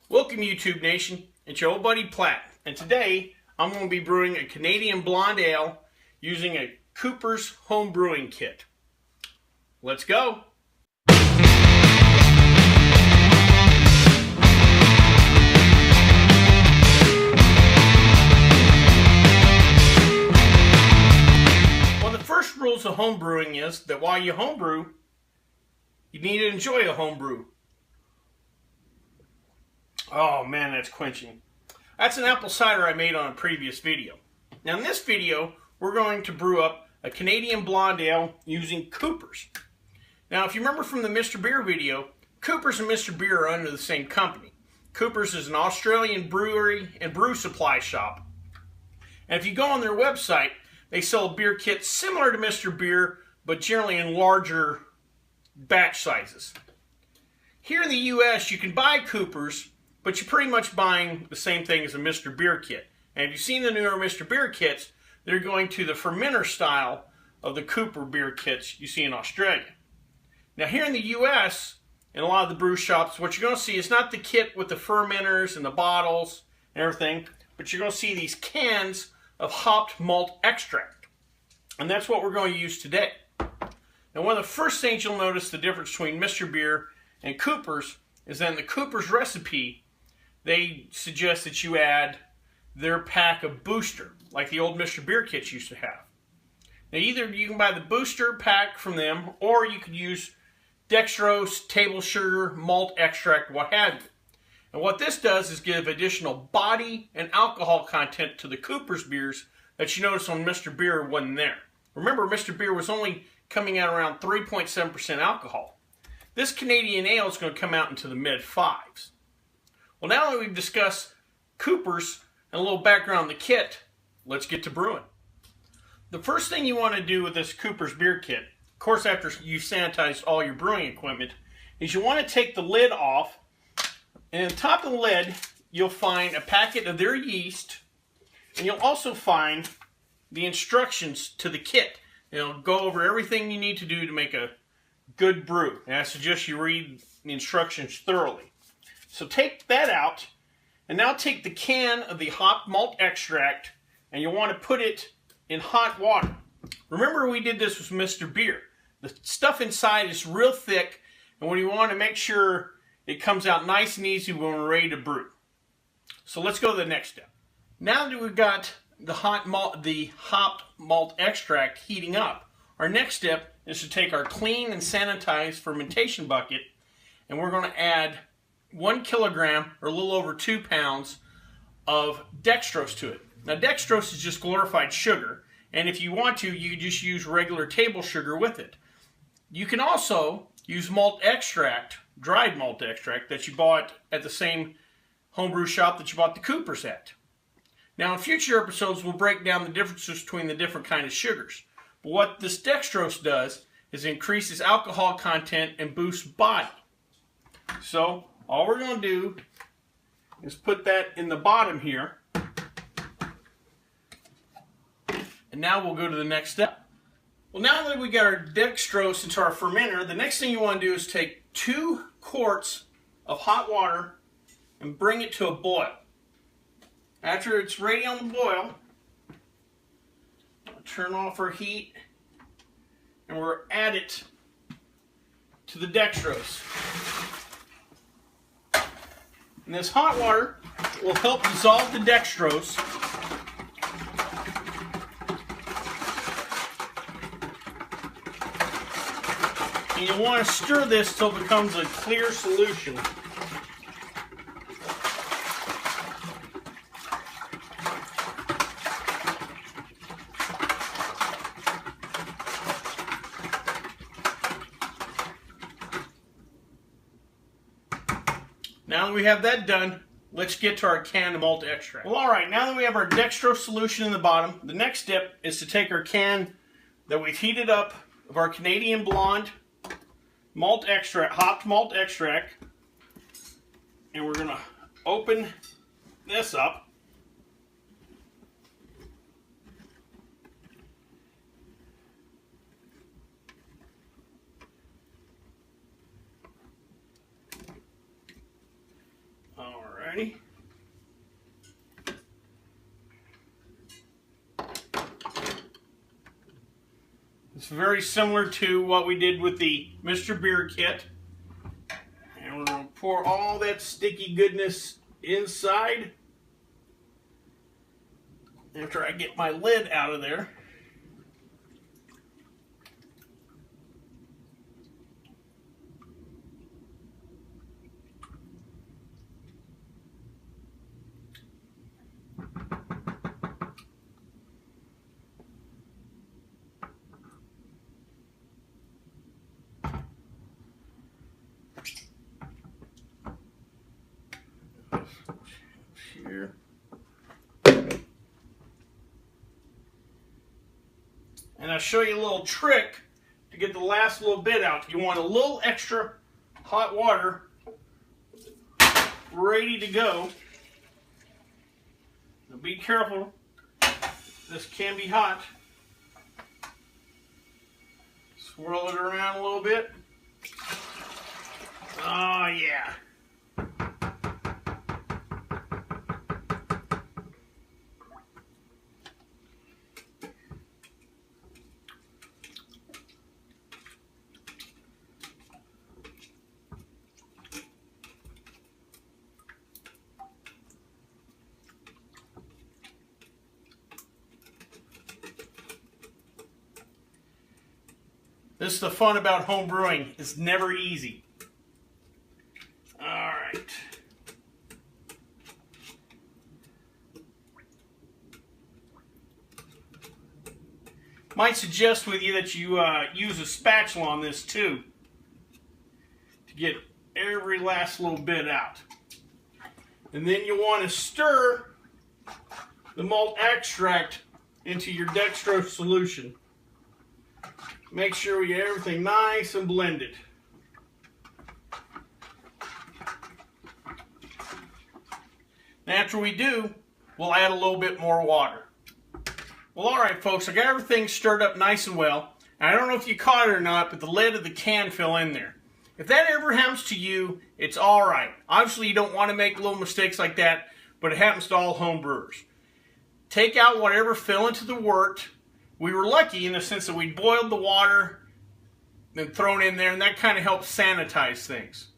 Welcome YouTube Nation, it's your old buddy Platt, and today I'm going to be brewing a Canadian Blonde Ale using a Cooper's Homebrewing kit. Let's go! Well, the first rules of homebrewing is that while you homebrew, you need to enjoy a homebrew. Oh man, that's quenching. That's an apple cider I made on a previous video. Now in this video, we're going to brew up a Canadian Blonde Ale using Cooper's. Now if you remember from the Mr. Beer video, Cooper's and Mr. Beer are under the same company. Cooper's is an Australian brewery and brew supply shop. And if you go on their website, they sell a beer kit similar to Mr. Beer, but generally in larger batch sizes. Here in the US, you can buy Cooper's, but you're pretty much buying the same thing as a Mr. Beer kit. And if you've seen the newer Mr. Beer kits, they're going to the fermenter style of the Cooper beer kits you see in Australia. Now here in the US, in a lot of the brew shops, what you're going to see is not the kit with the fermenters and the bottles and everything, but you're going to see these cans of hopped malt extract. And that's what we're going to use today. Now one of the first things you'll notice the difference between Mr. Beer and Cooper's is that in the Cooper's recipe, they suggest that you add their pack of booster, like the old Mr. Beer kits used to have. Now either you can buy the booster pack from them, or you could use dextrose, table sugar, malt extract, what have you. And what this does is give additional body and alcohol content to the Cooper's beers that you notice on Mr. Beer wasn't there. Remember, Mr. Beer was only coming out around 3.7% alcohol. This Canadian Ale is going to come out into the mid-5s. Well, now that we've discussed Cooper's and a little background on the kit, let's get to brewing. The first thing you want to do with this Cooper's beer kit, of course after you've sanitized all your brewing equipment, is you want to take the lid off, and on top of the lid you'll find a packet of their yeast, and you'll also find the instructions to the kit. It'll go over everything you need to do to make a good brew, and I suggest you read the instructions thoroughly. So take that out, and now take the can of the hopped malt extract, and you want to put it in hot water. Remember we did this with Mr. Beer. The stuff inside is real thick, and we want to make sure it comes out nice and easy when we're ready to brew. So let's go to the next step. Now that we've got the hopped malt extract heating up, our next step is to take our clean and sanitized fermentation bucket, and we're going to add 1 kilogram, or a little over 2 pounds, of dextrose to it. Now dextrose is just glorified sugar, and if you want to, you can just use regular table sugar with it. You can also use malt extract, dried malt extract, that you bought at the same homebrew shop that you bought the Cooper's at. Now in future episodes we'll break down the differences between the different kinds of sugars. But what this dextrose does is increases alcohol content and boosts body. So all we're going to do is put that in the bottom here. And now we'll go to the next step. Well, now that we got our dextrose into our fermenter, the next thing you want to do is take 2 quarts of hot water and bring it to a boil. After it's ready on the boil, I'll turn off our heat and we'll add it to the dextrose. And this hot water will help dissolve the dextrose. And you want to stir this till it becomes a clear solution. Now that we have that done, let's get to our can of malt extract. Well, alright, now that we have our dextrose solution in the bottom, the next step is to take our can that we've heated up of our Canadian Blonde malt extract, hopped malt extract, and we're going to open this up. Alrighty. It's very similar to what we did with the Mr. Beer kit. And we're going to pour all that sticky goodness inside after I get my lid out of there. Here. And I'll show you a little trick to get the last little bit out. You want a little extra hot water ready to go. Now be careful, this can be hot. Swirl it around a little bit. Oh yeah. This is the fun about home brewing. It's never easy. All right. Might suggest with you that you use a spatula on this too to get every last little bit out. And then you want to stir the malt extract into your dextrose solution. Make sure we get everything nice and blended. And after we do, we'll add a little bit more water. Well, alright folks, I got everything stirred up nice and well. And I don't know if you caught it or not, but the lid of the can fell in there. If that ever happens to you, it's alright. Obviously you don't want to make little mistakes like that, but it happens to all home brewers. Take out whatever fell into the wort. We were lucky in the sense that we boiled the water and thrown in there, and that kind of helps sanitize things.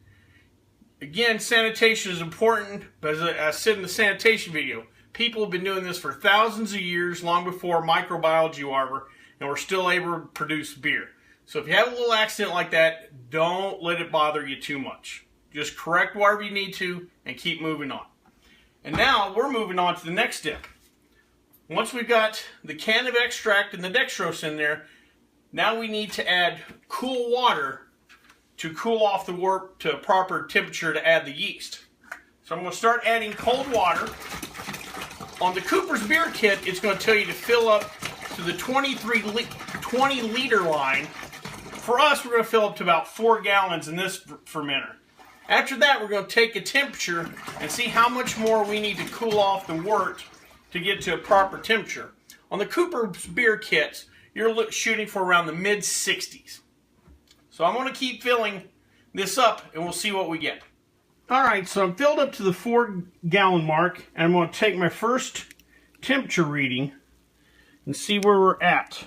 Again, sanitation is important, but as I said in the sanitation video, people have been doing this for thousands of years, long before microbiology were, and we're still able to produce beer. So if you have a little accident like that, don't let it bother you too much. Just correct whatever you need to and keep moving on. And now we're moving on to the next step. Once we've got the can of extract and the dextrose in there, now we need to add cool water to cool off the wort to a proper temperature to add the yeast. So I'm going to start adding cold water. On the Cooper's Beer Kit, it's going to tell you to fill up to the 20 liter line. For us, we're going to fill up to about 4 gallons in this fermenter. After that, we're going to take a temperature and see how much more we need to cool off the wort to get to a proper temperature. On the Cooper's Beer Kits, you're shooting for around the mid-60s. So I'm going to keep filling this up and we'll see what we get. Alright, so I'm filled up to the 4 gallon mark, and I'm going to take my first temperature reading and see where we're at.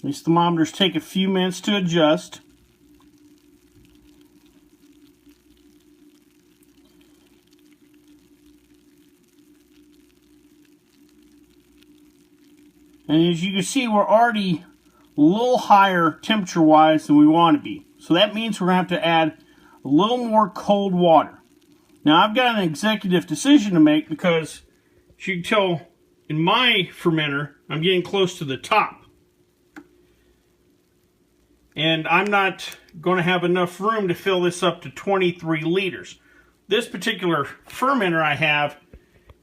These thermometers take a few minutes to adjust. And as you can see, we're already a little higher temperature-wise than we want to be. So that means we're going to have to add a little more cold water. Now I've got an executive decision to make because, as you can tell, in my fermenter, I'm getting close to the top. And I'm not going to have enough room to fill this up to 23 liters. This particular fermenter I have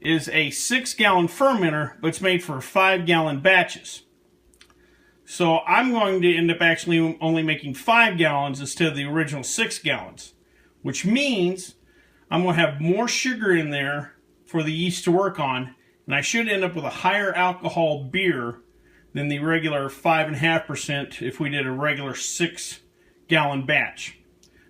is a 6-gallon fermenter, but it's made for 5-gallon batches. So I'm going to end up actually only making 5 gallons instead of the original 6 gallons. Which means I'm going to have more sugar in there for the yeast to work on, and I should end up with a higher alcohol beer than the regular 5.5% if we did a regular 6-gallon batch.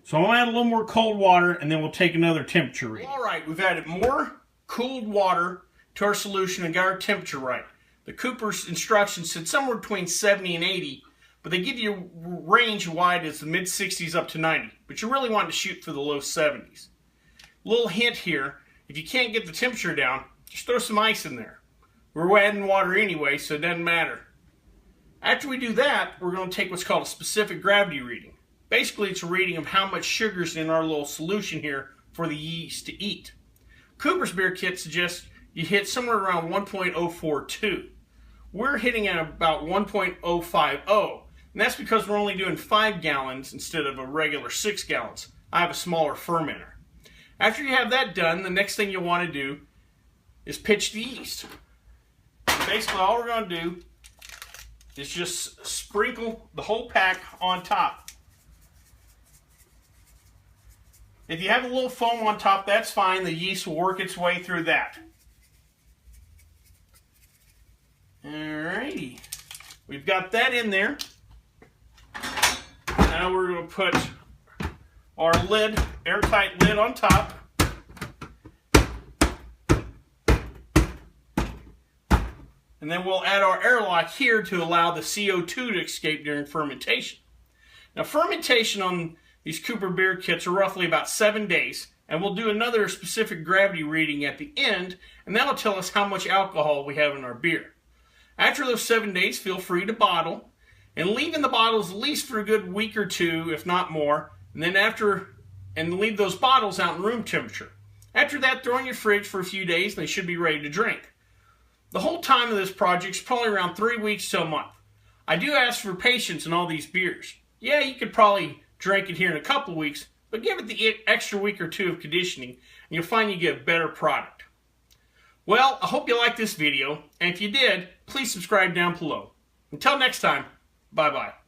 So I'm going to add a little more cold water, and then we'll take another temperature reading. All right, we've added more cooled water to our solution and got our temperature right. The Cooper's instructions said somewhere between 70 and 80, but they give you a range wide as the mid-60s up to 90. But you really want to shoot for the low 70s. Little hint here, if you can't get the temperature down, just throw some ice in there. We're adding water anyway, so it doesn't matter. After we do that, we're going to take what's called a specific gravity reading. Basically, it's a reading of how much sugar's in our little solution here for the yeast to eat. Cooper's beer kit suggests you hit somewhere around 1.042. We're hitting at about 1.050, and that's because we're only doing 5 gallons instead of a regular 6 gallons. I have a smaller fermenter. After you have that done, the next thing you'll want to do is pitch the yeast. Basically, all we're going to do is just sprinkle the whole pack on top. If you have a little foam on top, that's fine. The yeast will work its way through that. Alrighty. We've got that in there. Now we're going to put our lid, airtight lid on top. And then we'll add our airlock here to allow the CO2 to escape during fermentation. Now, fermentation on these Cooper beer kits are roughly about 7 days, and we'll do another specific gravity reading at the end, and that'll tell us how much alcohol we have in our beer. After those 7 days, feel free to bottle, and leave in the bottles at least for a good week or two, if not more, and then leave those bottles out in room temperature. After that, throw in your fridge for a few days, and they should be ready to drink. The whole time of this project is probably around 3 weeks to a month. I do ask for patience in all these beers. Yeah, you could probably drink it here in a couple weeks, but give it the extra week or two of conditioning, and you'll find you get a better product. Well, I hope you liked this video, and if you did, please subscribe down below. Until next time, bye-bye.